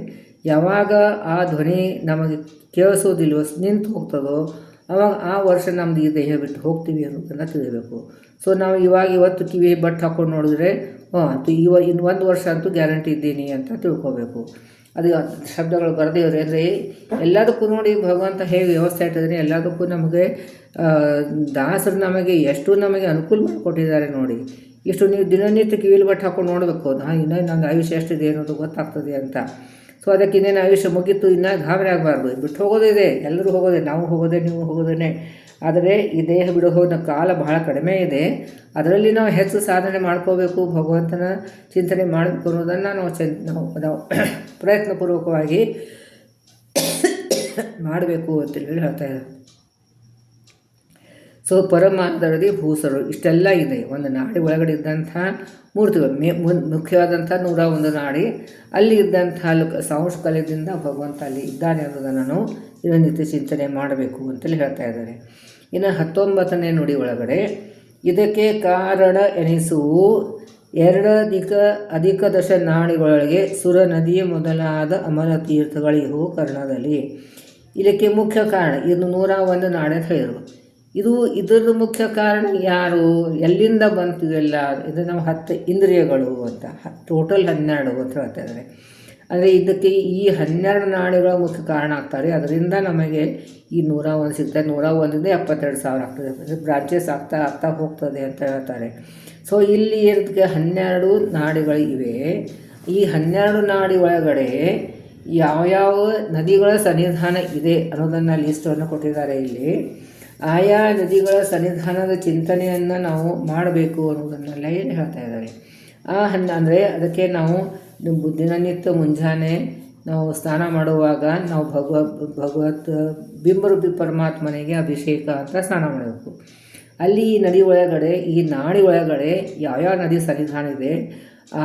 ಯಾವಾಗ ಆ ಧ್ವನಿ ನಮಗೆ ಕೇಳಿಸೋದಿಲ್ವೋ, ನಿಂತು ಹೋಗ್ತದೋ, ಆವಾಗ ಆ ವರ್ಷ ನಮ್ಮದು ಈ ದೇಹ ಬಿಟ್ಟು ಹೋಗ್ತೀವಿ ಅನ್ನೋದನ್ನು ತಿಳಿಬೇಕು. ಸೊ ನಾವು ಇವತ್ತು ಕಿವಿ ಬಟ್ಟು ಹಾಕ್ಕೊಂಡು ನೋಡಿದ್ರೆ ಅಂತೂ ಇನ್ನು 1 ವರ್ಷ ಅಂತೂ ಗ್ಯಾರಂಟಿ ಇದ್ದೀನಿ ಅಂತ ತಿಳ್ಕೊಬೇಕು. ಅದು ಶಬ್ದಗಳು ಬರದೇ ಇರೋದು ಅಂದರೆ ಎಲ್ಲದಕ್ಕೂ ನೋಡಿ ಭಗವಂತ ಹೇಗೆ ವ್ಯವಸ್ಥೆ ಇಟ್ಟಿದ್ದಾನೆ. ಎಲ್ಲದಕ್ಕೂ ನಮಗೆ ದಾಸರು ನಮಗೆ ಅನುಕೂಲ ಮಾಡಿಕೊಟ್ಟಿದ್ದಾರೆ ನೋಡಿ. ಇಷ್ಟು ನೀವು ದಿನನಿತ್ಯ ಕಿವಿಲಿ ಬಟ್ಟು ಹಾಕ್ಕೊಂಡು ನೋಡಬೇಕು, ಇನ್ನೂ ನಂಗೆ ಆಯುಷ್ಯ ಎಷ್ಟಿದೆ ಅನ್ನೋದು ಗೊತ್ತಾಗ್ತದೆ ಅಂತ. ಸೊ ಅದಕ್ಕೆ ಇನ್ನೇನು ಆಯುಷ್ಯ ಮುಗೀತು, ಇನ್ನೂ ಗಾಬರಿ ಆಗಬಾರ್ದು. ಬಿಟ್ಟು ಹೋಗೋದಿದೆ, ಎಲ್ಲರೂ ಹೋಗೋದೆ, ನಾವು ಹೋಗೋದೆ, ನೀವು ಹೋಗೋದೇ. ಆದರೆ ಈ ದೇಹ ಬಿಡೋ ಹೋದ ಕಾಲ ಬಹಳ ಕಡಿಮೆ ಇದೆ. ಅದರಲ್ಲಿ ನಾವು ಹೆಚ್ಚು ಸಾಧನೆ ಮಾಡ್ಕೋಬೇಕು, ಭಗವಂತನ ಚಿಂತನೆ ಮಾಡಬೇಕು ಅನ್ನೋದನ್ನು ನಾವು ಪ್ರಯತ್ನಪೂರ್ವಕವಾಗಿ ಮಾಡಬೇಕು ಅಂತೇಳಿ ಹೇಳ್ತಾ ಇದ್ದಾರೆ. ಸೊ ಪರಮಾದರದಿ ಭೂಸರು ಇಷ್ಟೆಲ್ಲ ಇದೆ. ಒಂದು ನಾಡಿ ಒಳಗಡೆ ಇದ್ದಂಥ ಮೂರ್ತಿಗಳು, ಮುಖ್ಯವಾದಂಥ 101 ನಾಡಿ ಅಲ್ಲಿ ಇದ್ದಂಥ ಸಂಸ್ಕಲದಿಂದ ಭಗವಂತ ಅಲ್ಲಿ ಇದ್ದಾನೆ ಅನ್ನೋದನ್ನು ನಾವು ದಿನನಿತ್ಯ ಚಿಂತನೆ ಮಾಡಬೇಕು ಅಂತೇಳಿ ಹೇಳ್ತಾ ಇದ್ದಾರೆ. ಇನ್ನು 19ನೇ ನುಡಿ ಒಳಗಡೆ ಇದಕ್ಕೆ ಕಾರಣ ಎನಿಸುವು 2 ಅಧಿಕ ದಶ ನಾಡಿಗಳೊಳಗೆ ಸುರ ನದಿಯ ಮೊದಲಾದ ಅಮರ ತೀರ್ಥಗಳಿಗೂ ಕರ್ಣದಲ್ಲಿ. ಇದಕ್ಕೆ ಮುಖ್ಯ ಕಾರಣ ಇದು 101 ನಾಡಿ ಅಂತ ಹೇಳಿದರು. ಇದರದ್ದು ಮುಖ್ಯ ಕಾರಣ ಯಾರು, ಎಲ್ಲಿಂದ ಬಂತು ಇವೆಲ್ಲ? ಇದು ನಾವು 10 ಇಂದ್ರಿಯಗಳು ಅಂತ, ಟೋಟಲ್ 12 ಅಂತ ಹೇಳ್ತಾ ಇದ್ದಾರೆ. ಅಂದರೆ ಇದಕ್ಕೆ ಈ 12 ನಾಡಿಗಳ ಮುಖ್ಯ ಕಾರಣ ಆಗ್ತಾರೆ. ಅದರಿಂದ ನಮಗೆ ಈ 101 ಸಿಗ್ತದೆ. 101ರಿಂದ 72,000 ಆಗ್ತದೆ, ಬ್ರಾಂಚಸ್ ಆಗ್ತಾ ಹೋಗ್ತದೆ ಅಂತ ಹೇಳ್ತಾರೆ. ಸೊ ಇಲ್ಲಿ ಇದಕ್ಕೆ 12 ನಾಡಿಗಳು ಇವೆ. ಈ 12 ನಾಡಿ ಒಳಗಡೆ ಯಾವ ನದಿಗಳ ಸನ್ನಿಧಾನ ಇದೆ ಅನ್ನೋದನ್ನು ಲಿಸ್ಟನ್ನು ಕೊಟ್ಟಿದ್ದಾರೆ. ಇಲ್ಲಿ ಆಯಾ ನದಿಗಳ ಸನ್ನಿಧಾನದ ಚಿಂತನೆಯನ್ನು ನಾವು ಮಾಡಬೇಕು ಅನ್ನೋದನ್ನೆಲ್ಲ ಏನು ಹೇಳ್ತಾ ಇದ್ದಾರೆ. ಅಂದರೆ ಅದಕ್ಕೆ ನಾವು ದಿನನಿತ್ಯ ಮುಂಜಾನೆ ನಾವು ಸ್ನಾನ ಮಾಡುವಾಗ ನಾವು ಭಗವತ್ ಬಿಂಬರೂಪಿ ಪರಮಾತ್ಮನಿಗೆ ಅಭಿಷೇಕ ಅಂತ ಸ್ನಾನ ಮಾಡಬೇಕು. ಅಲ್ಲಿ ಈ ನದಿ ಒಳಗಡೆ, ಈ ನಾಡಿ ಒಳಗಡೆ ಯಾವ್ಯಾವ ನದಿ ಸನ್ನಿಧಾನ ಇದೆ,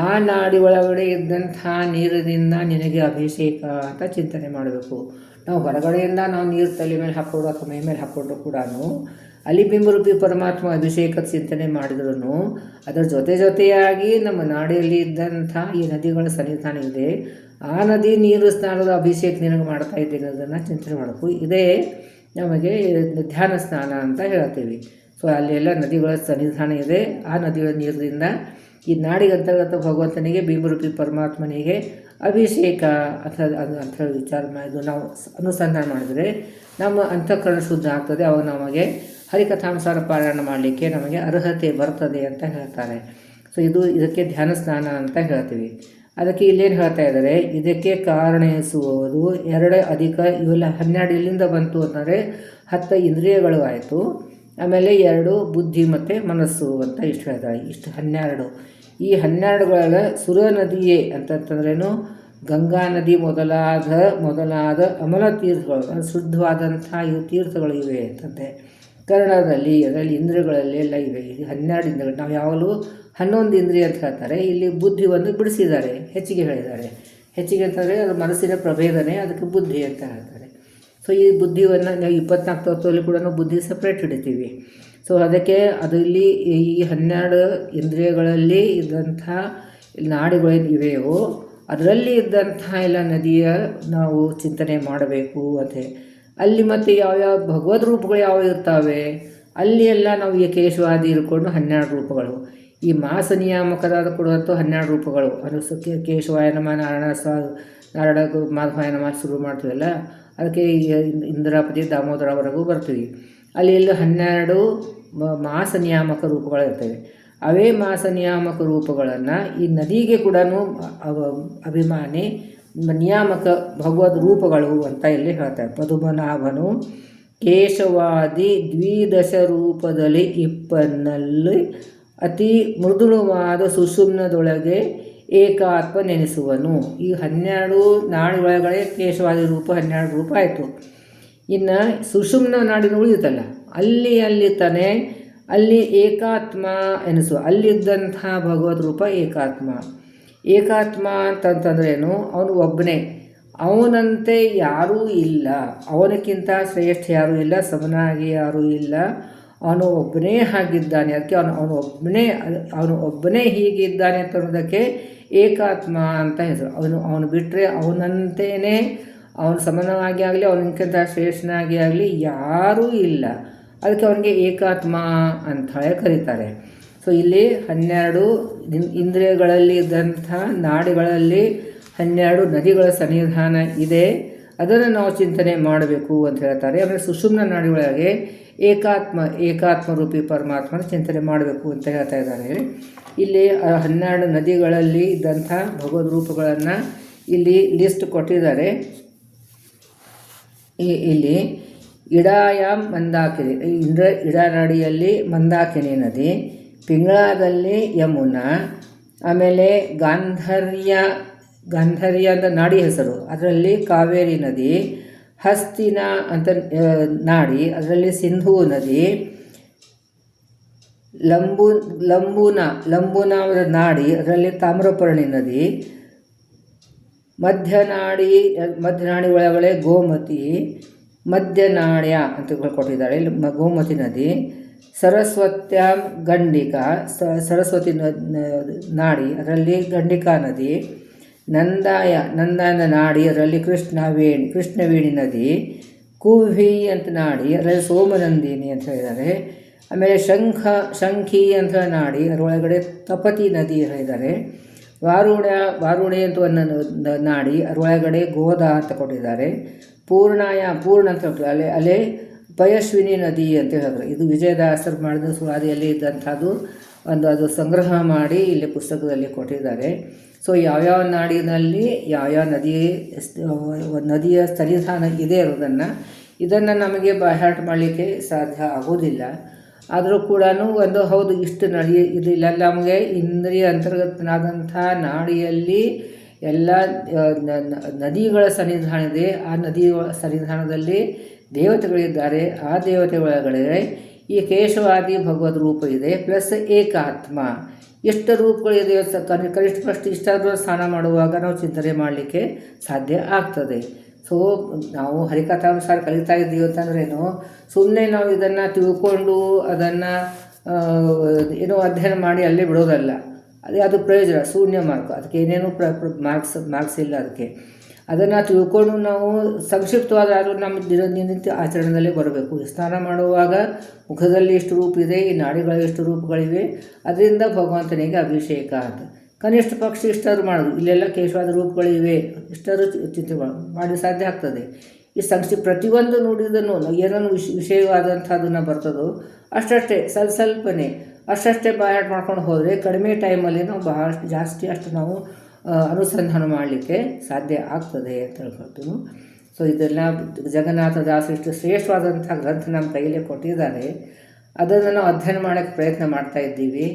ಆ ನಾಡಿ ಒಳಗಡೆ ಇದ್ದಂಥ ನೀರಿನಿಂದ ನಿನಗೆ ಅಭಿಷೇಕ ಅಂತ ಚಿಂತನೆ ಮಾಡಬೇಕು. ನಾವು ಹೊರಗಡೆಯಿಂದ ನಾವು ನೀರು ತಲೆ ಮೇಲೆ ಹಾಕ್ಕೊಂಡು ಅಥವಾ ಮೈ ಮೇಲೆ ಹಾಕ್ಕೊಂಡ್ರು ಕೂಡ ಅಲ್ಲಿ ಬಿಂಬರೂಪಿ ಪರಮಾತ್ಮ ಅಭಿಷೇಕದ ಚಿಂತನೆ ಮಾಡಿದ್ರು ಅದರ ಜೊತೆಯಾಗಿ ನಮ್ಮ ನಾಡಿಯಲ್ಲಿ ಇದ್ದಂಥ ಈ ನದಿಗಳ ಸನ್ನಿಧಾನ ಇದೆ, ಆ ನದಿ ನೀರು ಸ್ನಾನದ ಅಭಿಷೇಕ ನಿನಗೆ ಮಾಡ್ತಾ ಇದ್ದೀನಿ ಅದನ್ನು ಚಿಂತನೆ ಮಾಡಬೇಕು. ಇದೇ ನಮಗೆ ಧ್ಯಾನ ಸ್ನಾನ ಅಂತ ಹೇಳ್ತೀವಿ. ಸೊ ಅಲ್ಲೆಲ್ಲ ನದಿಗಳ ಸನ್ನಿಧಾನ ಇದೆ. ಆ ನದಿಗಳ ನೀರಿನಿಂದ ಈ ನಾಡಿಗೆ ಅಂತರ್ಗತ ಭಗವಂತನಿಗೆ ಭೀಮರೂಪಿ ಪರಮಾತ್ಮನಿಗೆ ಅಭಿಷೇಕ ಅಂತ ಹೇಳಿ ವಿಚಾರ ಮಾಡಿದ್ದು ನಾವು ಅನುಸಂಧಾನ ಮಾಡಿದರೆ ನಮ್ಮ ಅಂತಃಕರಣ ಶುದ್ಧ ಆಗ್ತದೆ. ಅವಾಗ ನಮಗೆ ಹರಿಕಥಾನುಸಾರ ಪಾರಾಯಣ ಮಾಡಲಿಕ್ಕೆ ನಮಗೆ ಅರ್ಹತೆ ಬರ್ತದೆ ಅಂತ ಹೇಳ್ತಾರೆ. ಸೊ ಇದಕ್ಕೆ ಧ್ಯಾನ ಸ್ನಾನ ಅಂತ ಹೇಳ್ತೀವಿ. ಅದಕ್ಕೆ ಇಲ್ಲೇನು ಹೇಳ್ತಾ ಇದ್ದಾರೆ, ಇದಕ್ಕೆ ಕಾರಣಯಿಸುವುದು 2 ಅಧಿಕ ಇವೆಲ್ಲ 12 ಇಲ್ಲಿಂದ ಬಂತು ಅಂತಂದರೆ 10 ಇಂದ್ರಿಯಗಳು ಆಯಿತು. ಆಮೇಲೆ 2 ಬುದ್ಧಿ ಮತ್ತು ಮನಸ್ಸು ಅಂತ ಇಷ್ಟು ಹೇಳ್ತಾರೆ. ಇಷ್ಟು 12. ಈ 12ಗಳ ಸುರ ನದಿಯೇ ಅಂತಂತಂದ್ರೇನು, ಗಂಗಾ ನದಿ ಮೊದಲಾದ ಅಮಲ ತೀರ್ಥಗಳು, ಶುದ್ಧವಾದಂಥ ಇವು ತೀರ್ಥಗಳು ಇವೆ ಅಂತಂತೆ. ಕನ್ನಡದಲ್ಲಿ ಅದರಲ್ಲಿ ಇಂದ್ರಿಯಗಳಲ್ಲಿ ಎಲ್ಲ ಇವೆ. ಇದು 12 ಇಂದ್ರಿಯಗಳು. ನಾವು ಯಾವಾಗಲೂ 11 ಇಂದ್ರಿಯ ಅಂತ ಹೇಳ್ತಾರೆ. ಇಲ್ಲಿ ಬುದ್ಧಿ ಒಂದು ಬಿಡಿಸಿದ್ದಾರೆ, ಹೆಚ್ಚಿಗೆ ಹೇಳಿದ್ದಾರೆ. ಹೆಚ್ಚಿಗೆ ಅಂತಂದರೆ ಅದು ಮನಸ್ಸಿನ ಪ್ರಭೇದನೆ, ಅದಕ್ಕೆ ಬುದ್ಧಿ ಅಂತ ಹೇಳ್ತಾರೆ. ಸೊ ಈ ಬುದ್ಧಿಯನ್ನು ನಾವು 24 ತತ್ವದಲ್ಲಿ ಕೂಡ ಬುದ್ಧಿ ಸಪ್ರೇಟ್ ಹಿಡಿತೀವಿ. ಸೊ ಅದಕ್ಕೆ ಅದು ಇಲ್ಲಿ ಈ 12 ಇಂದ್ರಿಯಗಳಲ್ಲಿ ಇದ್ದಂಥ ನಾಡಿಗಳೇನು ಇವೆಯೋ ಅದರಲ್ಲಿ ಇದ್ದಂಥ ಎಲ್ಲ ನದಿಯ ನಾವು ಚಿಂತನೆ ಮಾಡಬೇಕು ಅಂತ. ಅಲ್ಲಿ ಮತ್ತು ಯಾವ್ಯಾವ ಭಗವದ್ ರೂಪಗಳು ಯಾವ ಇರ್ತಾವೆ ಅಲ್ಲಿ ಎಲ್ಲ ನಾವು ಈ ಕೇಶವಾದಿ ಇರ್ಕೊಂಡು 12 ರೂಪಗಳು. ಈ ಮಾಸ ನಿಯಾಮಕರಾದ ಕೊಡುವಂಥ 12 ರೂಪಗಳು ಕೇಶವಾಯ ನಮ, ನಾರಾಯಣ ಮಾಧವಾಯ ನಮ ಶುರು ಮಾಡ್ತೀವಲ್ಲ, ಅದಕ್ಕೆ ಇಂದ್ರಾಪತಿ ದಾಮೋದರವರೆಗೂ ಬರ್ತೀವಿ. ಅಲ್ಲಿ ಎಲ್ಲ 12 ಮಾಸ ನಿಯಾಮಕ ರೂಪಗಳಿರ್ತವೆ. ಅವೇ ಮಾಸ ನಿಯಾಮಕ ರೂಪಗಳನ್ನು ಈ ನದಿಗೆ ಕೂಡ ಅಭಿಮಾನಿ ನಿಯಾಮಕ ಭಗವದ್ ರೂಪಗಳು ಅಂತ ಇಲ್ಲಿ ಹೇಳ್ತಾರೆ. ಪದುಮನಾಭನು ಕೇಶವಾದಿ 12 ರೂಪದಲ್ಲಿ 20ನಲ್ಲಿ ಅತಿ ಮೃದುಳುವಾದ ಸುಷುಮ್ನದೊಳಗೆ ಏಕಾತ್ಮ ನೆನೆಸುವನು. ಈ 12 ನಾಡಿಗಳೊಳಗಡೆ ಕೇಶವಾದಿ ರೂಪ 12 ರೂಪ ಆಯಿತು. ಇನ್ನು ಸುಷುಮ್ನ ನಾಡಿನ ಉಳಿಯುತ್ತಲ್ಲ, ಅಲ್ಲಿ ತಾನೆ ಅಲ್ಲಿ ಏಕಾತ್ಮ ಎನಿಸುವ, ಅಲ್ಲಿದ್ದಂಥ ಭಗವದ್ ರೂಪ ಏಕಾತ್ಮ ಅಂತಂತಂದ್ರೇನು, ಅವನು ಒಬ್ಬನೇ, ಅವನಂತೆ ಯಾರೂ ಇಲ್ಲ, ಅವನಕ್ಕಿಂತ ಶ್ರೇಷ್ಠ ಯಾರೂ ಇಲ್ಲ, ಸಮನಾಗಿ ಯಾರೂ ಇಲ್ಲ, ಅವನು ಒಬ್ಬನೇ ಹಾಗಿದ್ದಾನೆ. ಅದಕ್ಕೆ ಅವನು ಒಬ್ಬನೇ ಹೀಗಿದ್ದಾನೆ ಅಂತ ಅನ್ನೋದಕ್ಕೆ ಏಕಾತ್ಮ ಅಂತ ಹೆಸರು. ಅವನು ಬಿಟ್ಟರೆ ಅವನಂತೆಯೇ, ಅವನು ಸಮನವಾಗಿ ಆಗಲಿ ಅವನಕ್ಕಿಂತ ಶ್ರೇಷ್ಠನಾಗಿ ಆಗಲಿ ಯಾರೂ ಇಲ್ಲ. ಅದಕ್ಕೆ ಅವನಿಗೆ ಏಕಾತ್ಮ ಅಂತ ಹೇಳಿ ಕರೀತಾರೆ. ಸೊ ಇಲ್ಲಿ 12 ಇಂದ್ರಿಯಗಳಲ್ಲಿ ಇದ್ದಂಥ ನಾಡಿಗಳಲ್ಲಿ 12 ನದಿಗಳ ಸನ್ನಿಧಾನ ಇದೆ. ಅದನ್ನು ನಾವು ಚಿಂತನೆ ಮಾಡಬೇಕು ಅಂತ ಹೇಳ್ತಾರೆ. ಆಮೇಲೆ ಸುಷುಮ್ನ ನಾಡಿಗಳೊಳಗೆ ಏಕಾತ್ಮ ರೂಪಿ ಪರಮಾತ್ಮನ ಚಿಂತನೆ ಮಾಡಬೇಕು ಅಂತ ಹೇಳ್ತಾ ಇದ್ದಾರೆ. ಇಲ್ಲಿ 12 ನದಿಗಳಲ್ಲಿ ಇದ್ದಂಥ ಭಗವದ್ ರೂಪಗಳನ್ನು ಇಲ್ಲಿ ಲಿಸ್ಟ್ ಕೊಟ್ಟಿದ್ದಾರೆ. ಇಲ್ಲಿ ಇಡಾಯಾಮ್ ಮಂದಾಕಿನಿ, ಇಡಾನಾಡಿಯಲ್ಲಿ ಮಂದಾಕಿನಿ ನದಿ, ಪಿಂಗಳದಲ್ಲಿ ಯಮುನಾ, ಆಮೇಲೆ ಗಾಂಧರ್ಯ ಅಂತ ನಾಡಿ ಹೆಸರು, ಅದರಲ್ಲಿ ಕಾವೇರಿ ನದಿ, ಹಸ್ತಿನ ಅಂತ ನಾಡಿ, ಅದರಲ್ಲಿ ಸಿಂಧೂ ನದಿ, ಲಂಬುನ ನಾಡಿ, ಅದರಲ್ಲಿ ತಾಮ್ರಪರ್ಣಿ ನದಿ, ಮಧ್ಯನಾಡಿ ಒಳಗಡೆ ಗೋಮತಿ, ಮಧ್ಯನಾಡ್ಯ ಅಂತ ಕೊಟ್ಟಿದ್ದಾರೆ. ಇಲ್ಲಿ ಗೋಮತಿ ನದಿ, ಸರಸ್ವತ್ಯಾಂ ಗಂಡಿಕಾ, ಸರಸ್ವತಿ ನಾಡಿ, ಅದರಲ್ಲಿ ಗಂಡಿಕಾ ನದಿ, ನಂದಾಯನ ನಾಡಿ, ಅದರಲ್ಲಿ ಕೃಷ್ಣವೇಣಿ ನದಿ, ಕುಹಿ ಅಂತ ನಾಡಿ, ಅದರಲ್ಲಿ ಸೋಮನಂದಿನಿ ಅಂತ ಹೇಳಿದ್ದಾರೆ. ಆಮೇಲೆ ಶಂಖಿ ಅಂತ ನಾಡಿ, ಅದರೊಳಗಡೆ ತಪತಿ ನದಿ ಹೇಳಿದ್ದಾರೆ. ವಾರುಣೆ ಅಂತ ಒಂದು ನಾಡಿ, ಅದರೊಳಗಡೆ ಗೋದ ಅಂತ ಕೊಟ್ಟಿದ್ದಾರೆ. ಪೂರ್ಣ ಅಂತ ಅಲ್ಲೇ ಪಯಸ್ವಿನಿ ನದಿ ಅಂತ ಹೇಳಿದ್ರು. ಇದು ವಿಜಯದಾಸರು ಮಾಡಿದ ಸುವಾದಿಯಲ್ಲಿ ಇದ್ದಂಥದ್ದು ಅದು ಸಂಗ್ರಹ ಮಾಡಿ ಇಲ್ಲಿ ಪುಸ್ತಕದಲ್ಲಿ ಕೊಟ್ಟಿದ್ದಾರೆ. ಸೊ ಯಾವ್ಯಾವ ನಾಡಿನಲ್ಲಿ ಯಾವ್ಯಾವ ನದಿಯ ಸನ್ನಿಧಾನ ಇದೆ ಇದನ್ನು ನಮಗೆ ಬಾಯ್ಹಾಟ್ ಮಾಡಲಿಕ್ಕೆ ಸಾಧ್ಯ ಆಗೋದಿಲ್ಲ. ಆದರೂ ಕೂಡ ಹೌದು ಇಷ್ಟು ಇದಿಲ್ಲ, ನಮಗೆ ಇಂದ್ರಿಯ ಅಂತರ್ಗತನಾದಂಥ ನಾಡಿಯಲ್ಲಿ ಎಲ್ಲ ನದಿಗಳ ಸನ್ನಿಧಾನ ಇದೆ. ಆ ನದಿಯ ಸನ್ನಿಧಾನದಲ್ಲಿ ದೇವತೆಗಳಿದ್ದಾರೆ. ಆ ದೇವತೆ ಒಳಗಡೆ ಈ ಕೇಶವಾದಿ ಭಗವದ್ ರೂಪ ಇದೆ, ಪ್ಲಸ್ ಏಕಾತ್ಮ. ಎಷ್ಟು ರೂಪಗಳಿದೆ ಕನಿಷ್ಠ ಫಸ್ಟ್ ಇಷ್ಟಾದರೂ ಸ್ನಾನ ಮಾಡುವಾಗ ನಾವು ಚಿಂತನೆ ಮಾಡಲಿಕ್ಕೆ ಸಾಧ್ಯ ಆಗ್ತದೆ. ಸೊ ನಾವು ಹರಿಕಥಾನುಸಾರ ಕಲಿತಾ ಇದ್ದೀವಿ ಅಂತಂದ್ರೇನು, ಸುಮ್ಮನೆ ನಾವು ಇದನ್ನು ತಿಳ್ಕೊಂಡು ಅದನ್ನು ಏನೋ ಅಧ್ಯಯನ ಮಾಡಿ ಅಲ್ಲೇ ಬಿಡೋದಲ್ಲ. ಅದು ಪ್ರಯೋಜನ, ಶೂನ್ಯ ಮಾರ್ಕ್. ಅದಕ್ಕೆ ಏನೇನು ಮಾರ್ಕ್ಸ್ ಇಲ್ಲ. ಅದಕ್ಕೆ ಅದನ್ನು ತಿಳ್ಕೊಂಡು ನಾವು ಸಂಕ್ಷಿಪ್ತವಾದರೂ ನಮ್ಮ ದಿನನಿತ್ಯ ಆಚರಣೆಯಲ್ಲೇ ಬರಬೇಕು. ಸ್ನಾನ ಮಾಡುವಾಗ ಮುಖದಲ್ಲಿ ಎಷ್ಟು ರೂಪ ಇದೆ, ಈ ನಾಡಿಗಳ ಎಷ್ಟು ರೂಪಗಳಿವೆ, ಅದರಿಂದ ಭಗವಂತನಿಗೆ ಅಭಿಷೇಕ ಅಂತ ಕನಿಷ್ಠ ಪಕ್ಷ ಇಷ್ಟಾದ್ರು ಮಾಡೋದು. ಇಲ್ಲೆಲ್ಲ ಕೇಶವಾದ ರೂಪಗಳಿವೆ, ಇಷ್ಟಾದ್ರು ಚಿಂತೆ ಮಾಡಿ ಸಾಧ್ಯ ಆಗ್ತದೆ. ಈ ಪ್ರತಿಯೊಂದು ನುಡಿದನ್ನು ಏನನ್ನು ವಿಷಯವಾದಂಥದ್ದನ್ನು ಬರ್ತದೋ ಅಷ್ಟೇ ಸ್ವಲ್ಪನೇ ಅಷ್ಟೇ ಬಾಯಾಟ ಮಾಡ್ಕೊಂಡು ಹೋದರೆ ಕಡಿಮೆ ಟೈಮಲ್ಲಿ ನಾವು ಬಹಳಷ್ಟು ಜಾಸ್ತಿ ಅಷ್ಟು ನಾವು ಅನುಸಂಧಾನ ಮಾಡಲಿಕ್ಕೆ ಸಾಧ್ಯ ಆಗ್ತದೆ ಅಂತ ಹೇಳ್ಕೊಳ್ತೀನಿ. ಸೊ ಇದೆಲ್ಲ ಜಗನ್ನಾಥದಾಸರು ಇಷ್ಟು ಶ್ರೇಷ್ಠವಾದಂಥ ಗ್ರಂಥ ನಮ್ಮ ಕೈಯಲ್ಲೇ ಕೊಟ್ಟಿದ್ದಾರೆ. ಅದನ್ನು ನಾವು ಅಧ್ಯಯನ ಮಾಡೋಕ್ಕೆ ಪ್ರಯತ್ನ ಮಾಡ್ತಾ ಇದ್ದೀವಿ.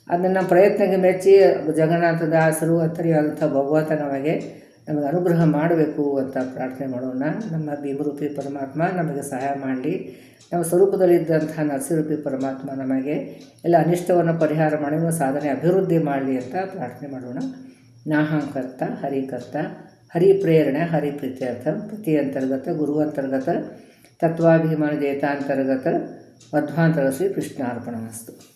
ಅದನ್ನು ಪ್ರಯತ್ನಕ್ಕೆ ಮೆಚ್ಚಿ ಜಗನ್ನಾಥದಾಸರು ಅಂತರ್ಯಾದಂಥ ಭಗವಂತ ನಮಗೆ ಅನುಗ್ರಹ ಮಾಡಬೇಕು ಅಂತ ಪ್ರಾರ್ಥನೆ ಮಾಡೋಣ. ನಮ್ಮ ಭೀಮರೂಪಿ ಪರಮಾತ್ಮ ನಮಗೆ ಸಹಾಯ ಮಾಡಲಿ. ನಮ್ಮ ಸ್ವರೂಪದಲ್ಲಿದ್ದಂತಹ ನರಸಿಂಹರೂಪಿ ಪರಮಾತ್ಮ ನಮಗೆ ಎಲ್ಲ ಅನಿಷ್ಟವನ್ನು ಪರಿಹಾರ ಮಾಡಿ ಸಾಧನೆ ಅಭಿವೃದ್ಧಿ ಮಾಡಲಿ ಅಂತ ಪ್ರಾರ್ಥನೆ ಮಾಡೋಣ. ನಾಹಂಕರ್ತ ಹರಿಕರ್ತ ಹರಿ ಪ್ರೇರಣೆ ಹರಿ ಪ್ರೀತ್ಯರ್ಥ ಪ್ರತಿ ಅಂತರ್ಗತ ಗುರು ಅಂತರ್ಗತ ತತ್ವಾಭಿಮಾನ ದೇತಾಂತರ್ಗತ ಮಧ್ವಾಂತರ ಶ್ರೀ ಕೃಷ್ಣಾರ್ಪಣಮಸ್ತು.